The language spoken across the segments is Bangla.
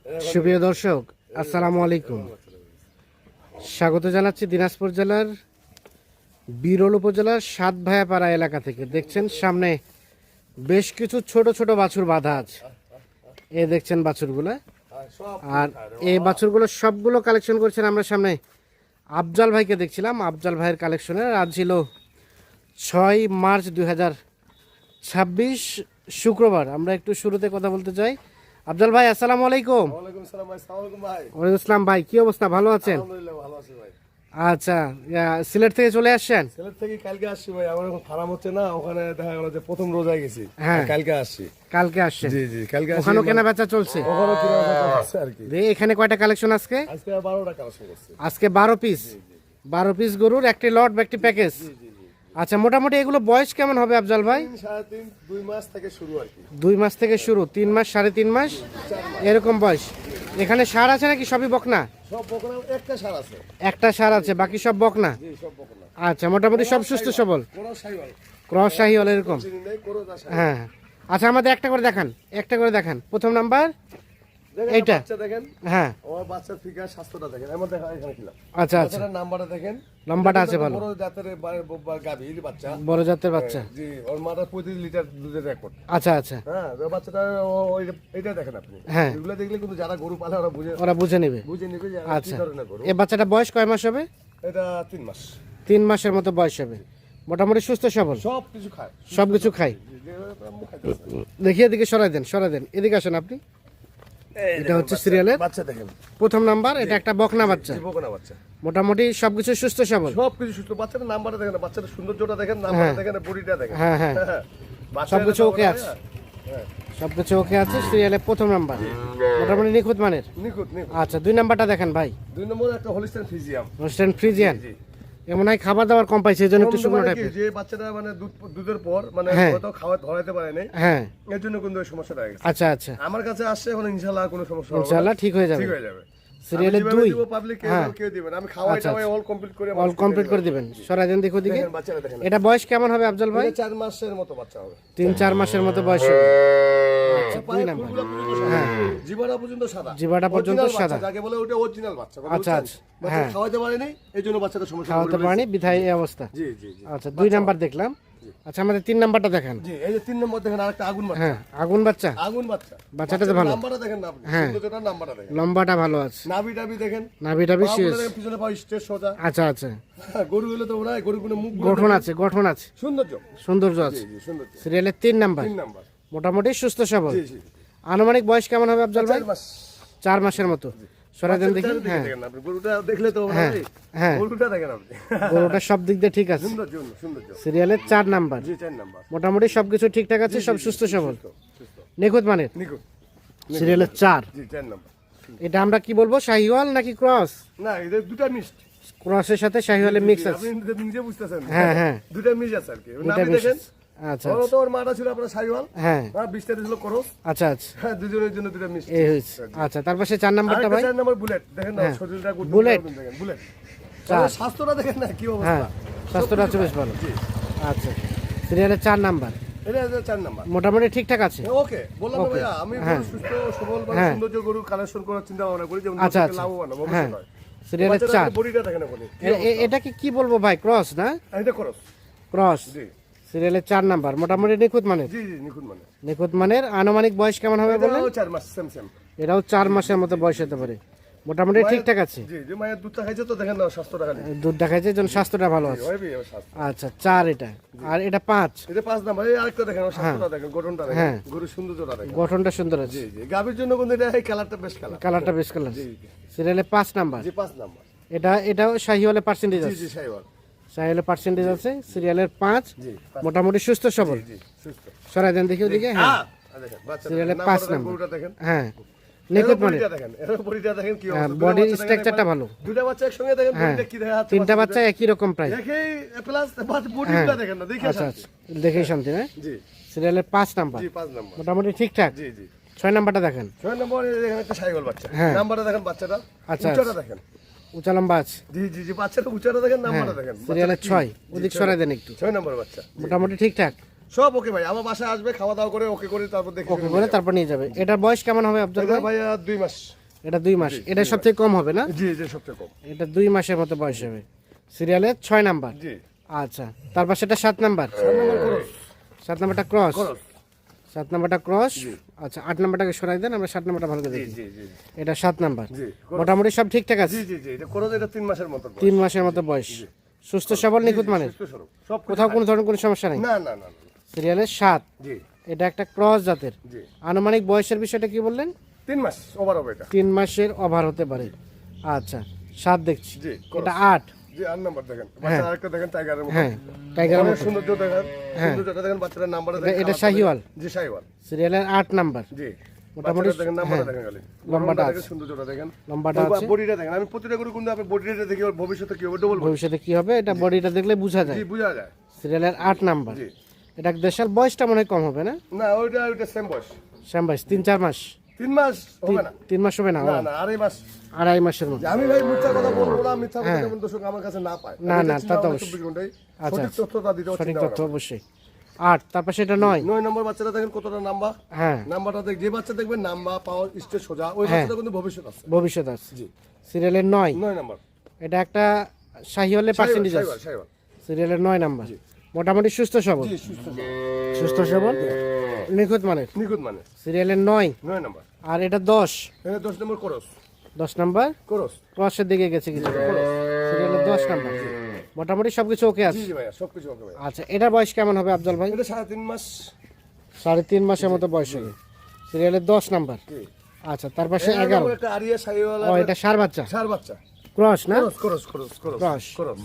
সুপ্রিয় দর্শক, আসসালামু আলাইকুম। স্বাগত জানাচ্ছি দিনাজপুর জেলার বিরল উপজেলার সাতভায়াপাড়া এলাকা থেকে। দেখছেন সামনে বেশ কিছু ছোট ছোট বাছুর বাঁধা আছে। এ দেখছেন বাছুরগুলো, আর এই বাছুরগুলো সবগুলো কালেকশন করছেন আমরা সামনে আফজাল ভাইকে দেখছিলাম। আফজাল ভাইয়ের কালেকশনের আজ ছিল 6 মার্চ 2026 শুক্রবার। আমরা একটু শুরুতে কথা বলতে চাই। আফজাল ভাই, আসসালামু আলাইকুম। ওয়ালাইকুম আসসালাম ভাই। আসসালামু আলাইকুম ভাই। ওয়ালাইকুম আসসালাম ভাই, কি অবস্থা? ভালো আছেন? আলহামদুলিল্লাহ ভালো আছি ভাই। আচ্ছা, সিলেট থেকে চলে আসছেন? সিলেট থেকে কালকে আসছি ভাই। আমার এখন ফার্ম হচ্ছে না, ওখানে দেখা গেল যে প্রথম রোজায় গেছি। হ্যাঁ। কালকে আসছি। কালকে আসছেন? জি জি, কালকে আসছি। ওখানেও কেনা বেচা চলছে? ওখানে কিনা আছে আর কি। এখানে কয়টা কালেকশন আজকে? আজকে 12টা কালেকশন করছি। আজকে 12 পিস। 12 পিস গরুর একটি লট বা একটি প্যাকেজ। আচ্ছা, মোটামুটি এগুলো বয়স কেমন হবে আফজাল ভাই? 3.5 2 মাস থেকে শুরু আর কি। 2 মাস থেকে শুরু, 3 মাস, 3.5 মাস এরকম বয়স। এখানে ষাঁড় আছে নাকি সবই বকনা? সব বকনা, একটা ষাঁড় আছে। একটা ষাঁড় আছে, বাকি সব বকনা? জি, সব বকনা। আচ্ছা, মোটামুটি সব সুস্থ সবল, কোনো সাইওয়াল ক্রস শাহিওয়াল এরকম? চিনি নেই, কোনো না সাইওয়াল। হ্যাঁ। আচ্ছা, আমাদের একটা করে দেখান, একটা করে দেখান। প্রথম নাম্বার দেখেন এইটা? বাচ্চা দেখেন। হ্যাঁ। আমার বাচ্চার ফিগার স্বাস্থ্যটা দেখেন। এমন দেখা এখানে কিলা। আচ্ছা আচ্ছা, বাচ্চাটার নাম্বারটা দেখেন। লম্বাটা আছে ভালো, বড় জাতের গাভীর বাচ্চা। বড় জাতের বাচ্চা। জি, ওর মাটা 35 লিটার দুধের রেকর্ড। আচ্ছা আচ্ছা, হ্যাঁ, ওই বাচ্চাটা এটা দেখেন আপনি। হ্যাঁ। এগুলো দেখলে কিন্তু যারা গরু পালে ওরা ওরা বুঝে নেবে। যে কি আচ্ছা, ধরনের গরু। এই বাচ্চাটা বয়স কয় মাস হবে? এটা 3 মাস। 3 মাসের মতো বয়স হবে। মোটামুটি সুস্থ সবল, সব কিছু খায়। সব কিছু খাই। দেখি এদিকে সরাই দেন, সরাই দেন, এদিকে আসেন আপনি। এটা হচ্ছে সিরিয়ালের বাচ্চা দেখেন। প্রথম নাম্বার। এটা একটা বকনা বাচ্চা, জীবকনা বাচ্চা। মোটামুটি সবকিছু সুস্থ সবল। সব কিছু সুস্থ। বাচ্চাটার নাম্বারটা দেখেন, বাচ্চাটার সৌন্দর্যটা দেখেন, নাম্বারটা দেখেন, বডিটা দেখেন। হ্যাঁ হ্যাঁ, বাচ্চাটা সবকিছু ওকে দেখেন, আছে। হ্যাঁ, সবকিছু ওকে আছে। সিরিয়ালের প্রথম নাম্বার, মোটামুটি নিখুঁত মানের। নিখুঁত। আচ্ছা, 2 নাম্বারটা দেখেন ভাই। 2 নম্বর একটা হলিস্টাইন ফ্রিজিয়াম। Holstein Friesian. জি। এমন হয় খাবার দাবার কম পাইছে, এই জন্য একটু শুকনো মানে কি, টাইপের। যে বাচ্চাটা মানে দুধের পর মানে হ্যাঁ। হয়তো খাওয়া ধরাইতে পারে নাই, হ্যাঁ। এর জন্য কিন্তু এই সমস্যাটা হয়ে গেছে। আচ্ছা আচ্ছা, আমার কাছে আসছে এখন, ইনশাআল্লাহ কোনো সমস্যা হবে না। ইনশাআল্লাহ ঠিক হয়ে যাবে। ঠিক হয়ে যাবে। সিরিয়ালের আমি 2। যেভাবে দিব, পাবলিক কেউ দিবেন। আমি খাওয়াই আচ্ছা, টাওয়াই অল কমপ্লিট করে অল কমপ্লিট করে দিবেন। সরাই দেন, দেখো দিকে। দেখেন বাচ্চাটা দেখেন। এটা বয়স কেমন হবে আফজাল ভাই? এটা 4 মাসের মতো বাচ্চা হবে। 3-4 মাসের মতো বয়স হবে। আচ্ছা, 2 পায়ের নাম্বার। ফুলগুলো পর্যন্ত সাদা। জিবাটা পর্যন্ত সাদা। জিবাটা পর্যন্ত Original সাদা। বাচ্চা, যাকে বলে ওটা অরিজিনাল বাচ্চা। আচ্ছা, আচ্ছা, বাচ্চা হ্যাঁ। খাওয়াইতে পারেনি, এই জন্য বাচ্চাটা সমস্যা খাওয়াতে করে পারেনি বিধায় এই অবস্থা। জি জি জি। আচ্ছা, 2 নাম্বার দেখলাম। আচ্ছা, আমাদের 3 নাম্বারটা দেখান। জি, এই যে 3 নম্বর দেখেন, আরেকটা আগুন বাচ্চা। হ্যাঁ, আগুন বাচ্চা। আগুন বাচ্চা। বাচ্চাটা তো ভালো। নাম্বারটা দেখেন না আপনি। হ্যাঁ। সৌন্দর্যটার নাম্বারটা দেখেন। লম্বাটা ভালো আছে, নাভি টাভি দেখেন। নাভিটা পা বেশি গুলো আছে। দেখেন, পিছনে পা স্ট্রেট সোজা। আচ্ছা আচ্ছা, গরু হলে তো ওরা গরুগুলো মুখ গঠন আছে, গঠন আছে, সৌন্দর্য। সৌন্দর্য জি আছে। জি, সৌন্দর্য। সিরিয়ালের 3 নাম্বার, 3 নাম্বার। মোটামুটি সুস্থ সবল। জি জি। আনুমানিক বয়স কেমন হবে আফজাল ভাই? 4 মাস। 4 মাসের মতো। সরাই দেন দেখি। বাচ্চাটা হ্যাঁ দেখেন আপনি, গরুটা দেখলে তো হ্যাঁ, ভাই, হ্যাঁ। গরুটা দেখেন আপনি। গরুটা সব দিক দিয়ে ঠিক আছে। সৌন্দর্য, সৌন্দর্য। সিরিয়ালের 4 নাম্বার, জি, 4 নাম্বার। মোটামুটি সবকিছু ঠিকঠাক আছে, সব সুস্থ সবল, সুস্থ। নিখুঁত মানের। নিখুঁত। সিরিয়ালের 4। জি, 4 নাম্বার। এটা আমরা কি বলবো, শাহিওয়াল নাকি ক্রস? না, এদের দুটা মিক্সড। ক্রসের সাথে শাহিওয়ালের মিক্স আছে। আপনি নিজে বুঝতেছেন। হ্যাঁ, হ্যাঁ। দুটা মিক্স আছে আর কি। দুটা নাভি মিক্স দেখেন। আছে। আচ্ছা ওর তো ওর মাটা ছিল আপনার সাইওয়াল। হ্যাঁ, আর 20টা ছিল করস। আচ্ছা আচ্ছা, হ্যাঁ, দুজনের জন্য দুটা মিক্স। এই হয়েছে। আচ্ছা, তারপর সে 4 নাম্বারটা ভাই। 4 নাম্বার বুলেট দেখেন না, হ্যাঁ। শরীরটা গুড বুলেট। দেখেন, বুলেট। চার। আর স্বাস্থ্যটা দেখেন না কি হ্যাঁ, অবস্থা। স্বাস্থ্যটা আছে বেশ ভালো। জি। আচ্ছা, সিরিয়ালের 4 নাম্বার, এটা 4 নাম্বার। মোটামুটি ঠিকঠাক আছে। ওকে, বললাম না ভাইয়া, আমি হ্যাঁ। গরু সুস্থ সবল বা হ্যাঁ। সৌন্দর্য গরু কালেকশন করার চিন্তা ভাবনা করি, যেমন আচ্ছা, লোকের আচ্ছা। লাভবান হবে, হ্যাঁ। অবশ্যই নয়। সিরিয়ালের 4। বডিটা দেখেন আপনি। এটাকে কি বলবো ভাই, ক্রস না? এটা করস। ক্রস। জি সিরিয়ালের 4 নাম্বার, মোটামুটি নিখুঁত মানের। জি জি, নিখুঁত মানে। নিখুঁত মানের। আনুমানিক বয়স কেমন হবে বললেন? এটাও 4 মাস, সেম সেম। এটাও 4 মাসের মতো বয়স হতে পারে, মোটামুটি ঠিকঠাক আছে। জি, যে মায়ের দুধটা খাইছে তো দেখেন না, স্বাস্থ্যটা খালি। দুধ দেখাচ্ছে, যেন স্বাস্থ্যটা ভালো আছে। ওই বিয়ে স্বাস্থ্য। আচ্ছা, 4 এটা। আর এটা 5। এটা 5 নাম্বার। এই আরেকটা দেখেন, ওর স্বাস্থ্যটা দেখেন, গঠনটা দেখেন, হ্যাঁ। গরুর সৌন্দর্যটা দেখেন। গঠনটা সুন্দর আছে, জি জি, গাভীর জন্য কিন্তু এটা এই কালারটা বেশ কালার। কালারটা বেশ কালার। জি সিরিয়ালে 5 নাম্বার। জি, 5 নাম্বার। এটাও শাহিওয়ালের পার্সেন্টেজ জি আছে। জি, সাইওয়াল। শাহিওয়ালের পার্সেন্টেজ আছে। সিরিয়ালের 5, জি, মোটামুটি সুস্থ সবল। জি, সুস্থ। সরাই দেন দেখি ওদিকে। হ্যাঁ, দেখেন বাচ্চা সিরিয়ালে দেখেন, 5 নাম্বারটা নাম্বার। গরুটা দেখেন। হ্যাঁ, নিখুঁত মানের। বডিটা দেখেন, এর বডিটা দেখেন কি হ্যাঁ, অবস্থা। বডির দুটো বাচ্চা স্ট্রাকচারটা দেখেন, ভালো। দুটো বাচ্চা একসঙ্গে দেখেন, হ্যাঁ, বডিটা কি দেখা যাচ্ছে। 3টা বাচ্চা একই রকম প্রায়। দেখেই প্লাস বডিটা দেখেন না, দেখে আচ্ছা শান্তি। আচ্ছা, দেখেই শান্তি না? জি সিরিয়ালের 5 নাম্বার, জি, 5 নাম্বার। মোটামুটি ঠিকঠাক। জি জি। 6 নাম্বারটা দেখেন। 6 নম্বরে দেখেন একটা সাইকেল বাচ্চা। হ্যাঁ। নাম্বারটা দেখেন বাচ্চাটা। আচ্ছা, উচ্চটা দেখেন। উঁচা লম্বা আছে। জি জি জি, বাচ্চাটা উচ্চটা দেখেন, নাম্বারটা দেখেন। সিরিয়ালের 6, ওদিক সরাই দেন একটু। 6 নম্বর বাচ্চা। মোটামুটি ঠিকঠাক। সব ওকে ভাই, আমার বাসায় আসবে, খাওয়া দাওয়া করে ওকে করে তারপর দেখে ওকে করে তারপর নিয়ে যাবে। এটার বয়স কেমন হবে আফজাল এটা ভাই? ভাইয়া 2 মাস। এটা 2 মাস, এটা সবচেয়ে কম হবে না? জি জি সবচেয়ে কম। এটা 2 মাসের মতো বয়স হবে। সিরিয়ালের 6 নাম্বার। জি আচ্ছা, তারপর সেটা 7 নাম্বার। 7 নম্বর ক্রস 7 নাম্বারটা ক্রস। ক্রস 7 নাম্বারটা ক্রস। আচ্ছা, 8 নাম্বারটাকে সরাই দেন, আমরা 7 নাম্বারটা ভালো করে জি দেখি। জি জি এটা 7 নাম্বার। জি মোটামুটি সব ঠিকঠাক আছে। জি জি জি এটা ক্রস, এটা 3 মাসের মতো বয়স। 3 মাসের মতো বয়স, সুস্থ সবল, নিখুঁত মানের, সুস্থ স্বরূপ, সব কোথাও কোনো ধরনের কোনো সমস্যা নেই। না না না না। সিরিয়ালের 7। জি এটা একটা ক্রস জাতের। জি আনুমানিক বয়সের বিষয়টা কি বললেন? 3 মাস ওভার হবে এটা। 3 মাসের ওভার হতে পারে। আচ্ছা, 7 দেখছি। জি এটা 8। জি 8 নাম্বার দেখেন, বাচ্চা আরেকটা দেখেন টাইগারের মতো। হ্যাঁ, টাইগারের অনেক মতো। সৌন্দর্য দেখেন, সৌন্দর্যটা দেখেন, বাচ্চাটার নাম্বারটা দেখেন। এটা শাহিওয়াল। জি শাহিওয়াল। সিরিয়ালের 8 নাম্বার। জি মোটামুটি বাচ্চাটার দেখেন, নাম্বারটা দেখেন খালি। লম্বাটা দেখেন, আছে। সৌন্দর্যটা দেখেন, লম্বাটা আছে। বডিটা দেখেন। আমি প্রতিটা গরু কিন্তু আপনি বডিটা দেখি ওর ভবিষ্যতে কি হবে, ডবল বডি। ভবিষ্যতে কি হবে এটা বডিটা দেখলে বোঝা যায়। জি বোঝা যায়। সিরিয়ালের 8 নাম্বার। জি এটা দেশাল, বয়সটা মনে হয় কম হবে না? না ওইটা সেম বয়স। শ্যাম বয়স 3-4 মাস। 3 মাস হবে না। 3 মাস হবে না? না না 2.5 মাস। 2.5 মাসের মতো। যে আমি ভাই মিথ্যা কথা বলবো না, মিথ্যা কথা যেমন দর্শক আমার কাছে না পায়। না, আমি না, এটা তা তো চিন্তা অবশ্যই। 24 ঘন্টায় আচ্ছা, সঠিক তথ্যটা দিতে সঠিক হচ্ছে। তথ্য অবশ্যই। 8, তারপর সেটা 9। 9 নম্বর বাচ্চাটা দেখেন কতটা নাম্বার। হ্যাঁ, নাম্বারটা দেখ, যে বাচ্চা দেখবেন নাম্বার পাওয়ার স্টেজ সোজা, ওই হ্যাঁ। বাচ্চাটা কিন্তু ভবিষ্যৎ আছে। ভবিষ্যৎ আছে। জি সিরিয়ালের 9। 9 নাম্বার। এটা একটা শাহিওয়ালের পার্সেন্টেজ আছে। শাহিওয়াল শাহিওয়াল। সিরিয়ালের 9 নাম্বার। মোটামুটি সুস্থ সবল, জি সুস্থ সবল। সুস্থ সবল, নিখুঁত মানের। নিখুঁত মানে সিরিয়ালের 9। 9 নাম্বার। আর এটা 10। এটা 10 নম্বর ক্রস 10 নাম্বার ক্রস। ক্রসের দিকে গেছে কিছু। সিরিয়ালের 10 নাম্বার। মোটামুটি সবকিছু ওকে জি আছে। জি ভাইয়া সবকিছু ওকে ভাইয়া। আচ্ছা, এটার বয়স কেমন হবে আফজল ভাই? এটা 3.5 মাস। 3.5 মাসের মতো বয়স হবে। সিরিয়ালের 10 নাম্বার। জি আচ্ছা, তার পাশে 11 11। নম্বর একটা আরিয়া শাহিওয়াল। ও, এটা সার বাচ্চা, সার বাচ্চা ক্রস না? Cross cross cross cross cross. Cross.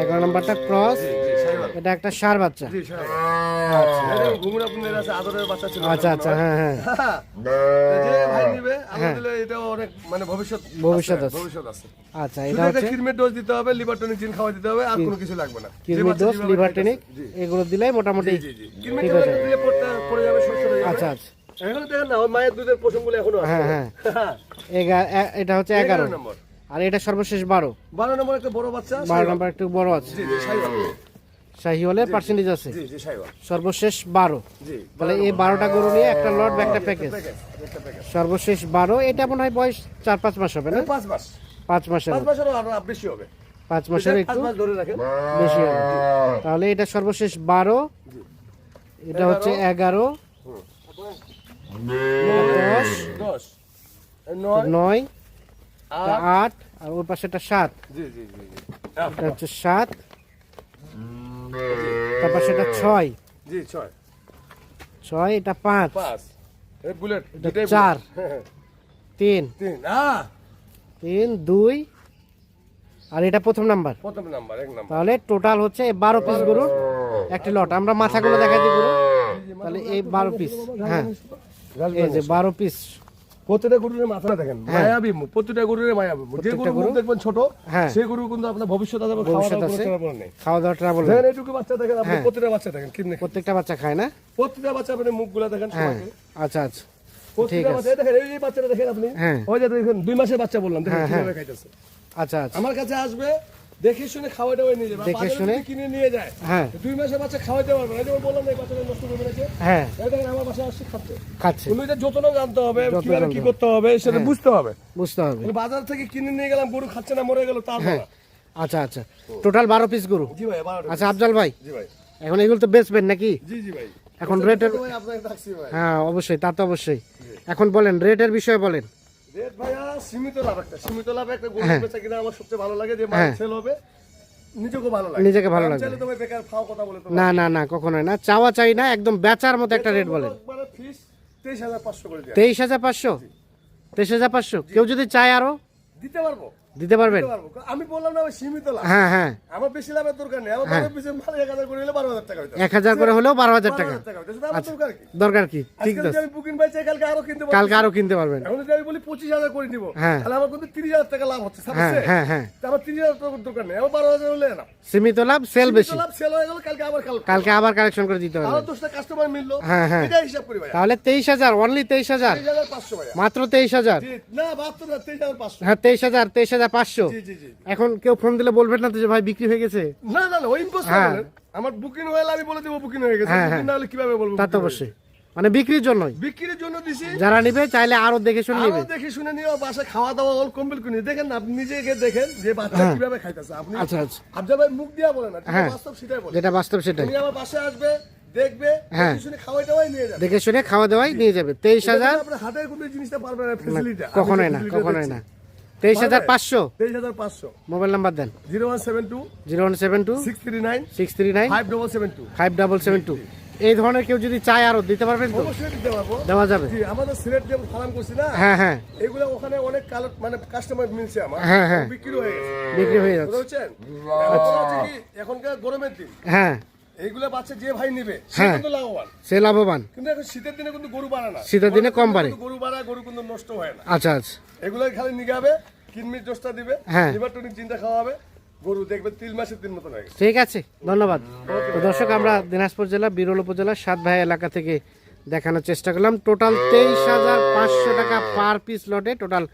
11 নাম্বারটা ক্রস। জি জি শাহিওয়াল। এটা একটা সার বাচ্চা। জি শাহিওয়াল। আচ্ছা ঘুমরা আপনাদের আছে আদরের বাচ্চা ছিল। আচ্ছা আচ্ছা, হ্যাঁ হ্যাঁ। যে ভাই নিবে আল্লাহ দিলে এটা অনেক মানে ভবিষ্যৎ ভবিষ্যৎ আছে। ভবিষ্যৎ আছে। আচ্ছা, শুধু এটা একটা হচ্ছে কিরমের ডোজ দিতে হবে, লিভার টনিক জিন খাওয়া দিতে হবে, আর কোনো কিছু লাগবে না। যে কিডনি বাচ্চা ডোজ, যেভাবে লিভার খাইতেছে। টনিক, এগুলো দিলে মোটামুটি জি জি কিরমের ঠিক ডোজ আছে। দিলে পড়ে যাবে, সুস্থ হয়ে যাবে। আচ্ছা আচ্ছা, এখন দেখেন না ওই মায়ের দুধের পশমগুলো এখনো আছে। হ্যাঁ হ্যাঁ। এটা হচ্ছে 11 নম্বর। আর এটা সর্বশেষ 12। 12 নম্বর একটা বড় বাচ্চা। 12 নাম্বার একটু বড় আছে। জি জি শাহিওয়াল। শাহিওয়ালের পার্সেন্টেজ আছে। জি জি শাহিওয়াল। সর্বশেষ 12। জি তাহলে এই 12টা গরু নিয়ে একটা লট বা একটা প্যাকেজ। একটা প্যাকেজ। সর্বশেষ 12। এটা মনে হয় বয়স 4-5 মাস হবে না? 5 মাস। 5 মাসের 5 মতো। মাসেরও আরো বেশি হবে। 5 মাসের 5 একটু মাস ধরে রাখেন। বেশি হবে। তাহলে এটা সর্বশেষ 12। এটা হচ্ছে 11, 10, 10 9 9, 8 8, আর ওর পাশে একটা 7। জি জি জি জি। এটা হচ্ছে 7, তার পাশে এটা 6, জি 6 এটা 5, 5 এই বুলেট এটা দুটাই 4, 3, 3 3, 2, আর এটা প্রথম নাম্বার। প্রথম নাম্বার এক নাম্বার। তাহলে টোটাল হচ্ছে 12 পিস গরুর একটি লট। আমরা মাথাগুলো দেখাই দিই গরু। তাহলে এই 12 পিস, হ্যাঁ এই যে 12 পিস। প্রত্যেকটা গরুর মাথা দেখেন মায়াবী মুখ, প্রত্যেকটা গরুর মায়াবী মুখ। যে গরুর মুখ দেখবেন ছোট, হ্যাঁ। সেই গরু কিন্তু আপনার ভবিষ্যৎ আছে, ভবিষ্যৎ খাওয়া আছে। দাওয়া নেই। খাওয়া দাওয়া ট্রাবল দেখেন এইটুকু বাচ্চা দেখেন আপনি, হ্যাঁ। প্রত্যেকটা বাচ্চা দেখেন কিনে, প্রত্যেকটা বাচ্চা খায় না? প্রত্যেকটা বাচ্চা আপনি মুখগুলা দেখেন হ্যাঁ, সবাইকে। আচ্ছা আচ্ছা, প্রত্যেকটা আছে। বাচ্চা দেখেন, এই বাচ্চাটা দেখেন আপনি, হ্যাঁ। ওই যে দেখেন 2 মাসের বাচ্চা বললাম, দেখেন হ্যাঁ, কিভাবে খাইতেছে। আচ্ছা আচ্ছা, আমার কাছে আসবে, দেখে শুনে খাওয়াটা নিয়ে যাবে, দেখে বাজারে শুনে যদি কিনে নিয়ে যায় হ্যাঁ 2 মাসের বাচ্চা খাওয়াতে পারবে না। এই যে বললাম না এই বাচ্চাটা নষ্ট করে ফেলেছে, হ্যাঁ এই দেখেন আমার বাসায় আসছে খাচ্ছে। খাচ্ছে, তুমি এটা যত্ন জানতে হবে, যত্ন কিভাবে জানতে কি হবে। করতে হবে সেটা বুঝতে হবে। বুঝতে হবে। মানে বাজার থেকে কিনে নিয়ে গেলাম, গরু খাচ্ছে না, মরে গেল, তার হ্যাঁ, আচ্ছা আচ্ছা, টোটাল 12 পিস গরু। জি ভাই 12টা। আচ্ছা আফজাল ভাই, জি ভাই। এখন এগুলো তো বেচবেন নাকি? জি জি ভাই। এখন রেটের, ভাই আপনাকে ডাকছি ভাই। হ্যাঁ অবশ্যই, তা তো অবশ্যই। এখন বলেন রেটের বিষয়ে বলেন। রেট ভাইয়া সীমিত লাভ, একটা সীমিত লাভ, একটা গরু হ্যাঁ। বেচা কিনা আমার সবচেয়ে ভালো লাগে, যে হ্যাঁ। সেল হবে, নিজেকে ভালো লাগে, নিজেকে ভালো আমি লাগে। চাইলে তো ভাই বেকার ফাও কথা বলে তো না না না, কখনোই না, চাওয়া চাই না, একদম বেচার মতো একটা রেট বলেন। মানে ফিস 23,500 করে দেয়া 23,500, 23,500। কেউ যদি চায় আরো দিতে পারবো, দিতে পারবেন? দিতে পারবো। আমি বললাম না ভাই সীমিত লাভ, হ্যাঁ হ্যাঁ, আমার বেশি লাভের দরকার নেই। আমার বারো পিসের মাল 1,000 করে হলে 12,000 টাকা হইতো। 1000 করে হলেও 12,000 টাকা। 12,000 টাকা হইতো। সেটা আমার দরকার কি? দরকার কি? ঠিক আজকে আছে, যদি আমি বুকিং পাই চাই, কালকে আরো কিনতে পারবো। কালকে আরো কিনতে পারবেন। এখন যদি আমি বলি 25,000 করে নিব, হ্যাঁ। তাহলে আমার কিন্তু 30,000 টাকা লাভ হচ্ছে। হ্যাঁ সামনে হ্যাঁ হ্যাঁ, আমার 30,000 টাকার দরকার নেই, আমার 12,000 হলে না। সীমিত লাভ, সেল বেশি। লাভ সেল হয়ে গেল, কালকে আবার কালকে আবার কালেকশন করে দিতে আরো পারবেন। 10টা কাস্টমার মিললো, হ্যাঁ, হ্যাঁ। এটা হিসাব করি ভাই। তাহলে 23,000, অনলি 23,000, 23,500 ভাইয়া। মাত্র 23,000। জি, না 72 না 23,500। হ্যাঁ 23,500। জি জি জি। এখন কেউ ফোন দিলে বলবেন না তো যে ভাই বিক্রি হয়ে গেছে? না না না, ওই ইম্পোসিবল। হ্যাঁ। আমার বুকিং হয়ে গেলে আমি বলে দেবো বুকিং হয়ে গেছে, হ্যাঁ, বুকিং হ্যাঁ। না হলে কিভাবে বলবো? তা তো booking হয়ে অবশ্যই। গেছে? মানে বিক্রির জন্যই? বিক্রির জন্য দিছি। যারা নিবে চাইলে আরো দেখে শুনে নিবে। আরো দেখে শুনে নিও, বাসায় খাওয়া দাওয়া অল কমপ্লিট করে নিও। দেখেন না, আপনি নিজে গিয়ে দেখেন যে বাচ্চা কিভাবে খাইতেছে। আপনি আচ্ছা আচ্ছা, আফজাল ভাই মুখ দিয়া বলেন না, হ্যাঁ। বাস্তব সেটাই বলেন। যেটা বাস্তব সেটাই। তুমি আমার বাসায় আসবে, দেখবে, হ্যাঁ। দেখে শুনে খাওয়াই দাওয়াই নিয়ে যাবে। দেখে শুনে খাওয়া দাওয়াই নিয়ে যাবে। 23,000 আপনার হাতের কোনো জিনিসটা পারবে না, ফ্যাসিলিটি কখনোই না, কখনোই না। 23,500। 23,500। মোবাইল নাম্বার দেন। 0172 0172 639 639 5772। 5772। এই ধরনের কেউ যদি চায় আরো দিতে পারবেন তো? অবশ্যই দিতে পারবো। দেওয়া যাবে। জি, আমাদের সিলেট যে ফার্ম করছি না, হ্যাঁ হ্যাঁ এগুলো ওখানে অনেক কালো মানে কাস্টমার মিলছে আমার। হ্যাঁ, হ্যাঁ। বিক্রি হয়ে গেছে। বিক্রি হয়ে যাচ্ছে। বুঝছেন? এখন হচ্ছে কি, এখনকার গরমের দিন হ্যাঁ এইগুলা বাচ্চা যে ভাই নিবে সে হ্যাঁ। কিন্তু লাভবান। সে লাভবান। কিন্তু এখন শীতের দিনে কিন্তু গরু বাড়ে না। শীতের দিনে কম বাড়ে। গরু বাড়ায়, গরু কিন্তু নষ্ট হয় না। আচ্ছা আচ্ছা, এগুলো খালি নিগাবে, কিনমির দোষটা দিবে, হ্যাঁ। লিভার টনিক চিন্তা খাওয়াবে, গরু দেখবে 3 মাসের 3 মতন হয়ে গেছে। ঠিক আছে, ধন্যবাদ। তো দর্শক, আমরা দিনাজপুর জেলা বিরল উপজেলার সাত ভাই এলাকা থেকে দেখানোর চেষ্টা করলাম। টোটাল 23,500 টাকা পার পিস লটে, টোটাল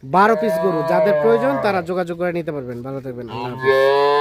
12 পিস গরু। যাদের প্রয়োজন তারা যোগাযোগ করে নিতে পারবেন। ভালো থাকবেন, আল্লাহ হাফেজ।